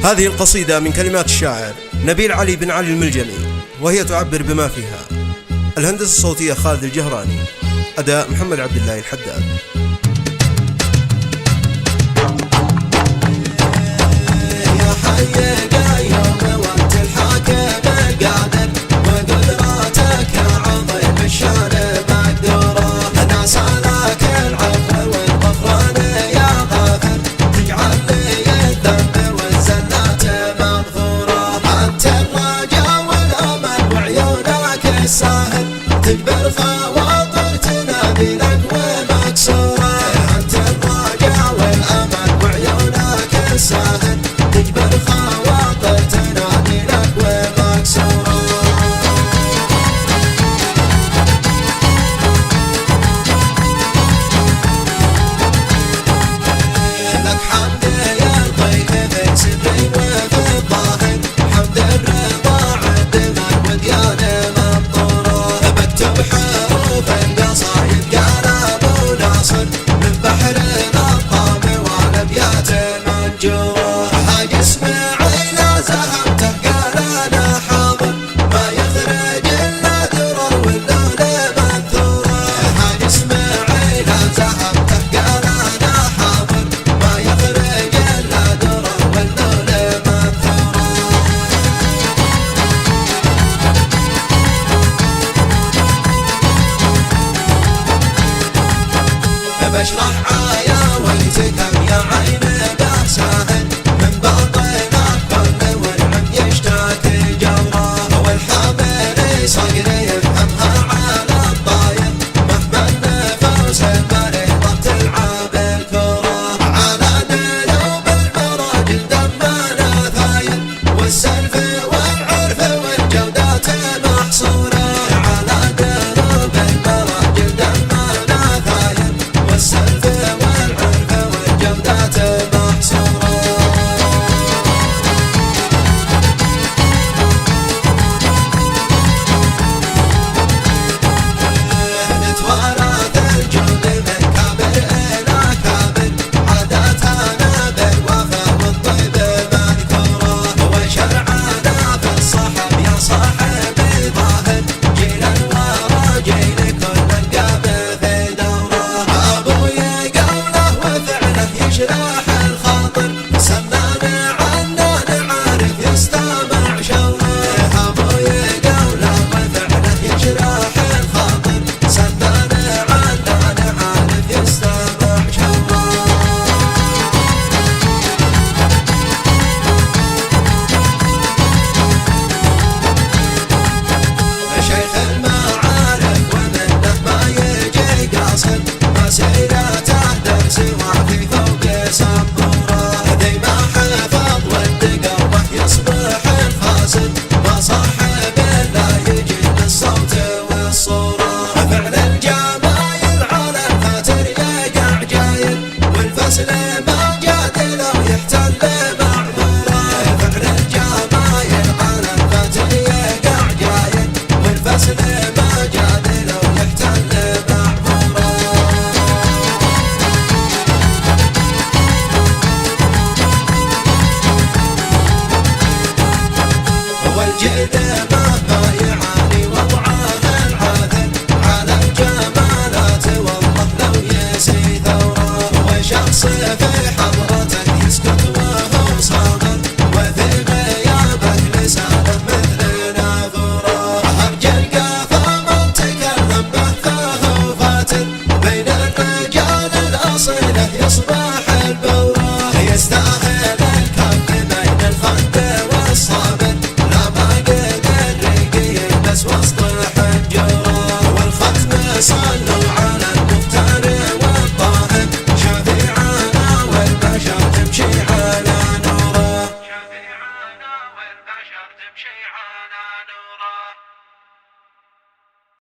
هذه القصيدة من كلمات الشاعر نبيل علي بن علي الملجمي، وهي تعبر بما فيها. الهندسة الصوتية خالد الجهراني، أداء محمد عبد الله الحداد. تجبر خواطر تنادي لك ومكسورة، أنت الرجا والأمل وعيونك الساهل. تجبر خواطر تنادي لك ومكسورة. لك حمد يرضيك في سري وفي الظاهر، حمد الرضا عندنا وديانه ممطورة. بكتب حروف القصايد قال ابو ناصر من بحر الطامع والابيات المنجورة. حاج اسماعيل زهمته قال انا حاضر، ما يخرج الا درر واللون منثورة. حاج اسماعيل زهمته قال انا حاضر، ما يخرج الا درر واللون منثورة. بشرح عايا ويتكم يا عين بساهل، من باطنك كل والعم يشتاكي جوره. والحامل صقري يفهمها على الطاير، مهما النفوس المريضة تلعب الكرة. على دلوب المراجل دمنا ثاير، والسلف والعرف والجودات محصورة. على دلوب المراجل دمنا ثاير، والسلف والعرف والجودات محصورة. نتوارث الجود من كابر إلى كابر، عاداتنا بالوفا والطيب مذكورة. وشرعنا في الصحب يا صاحبي ظاهر، جيلا ورا جيل كل القابل في دوره. أبويا قوله وفعله يشرح الخاطر، سمعنا عنه نعرف يستمع شوره. أبويا قوله وفعله يشرح الخاطر، سمعنا عنه نعرف يستمع شوره. شيخ المعارف ومنه ما يجي قاصر، مسيرته درس وفي فوق سبوره. ذي ما حفظ ود قلبه يصبح الفاسد، ما صاحب الا يجي للصوت والصوره. فعل الجمايل على الفاتر يقع جايل، والفصل ما جادل ويحتل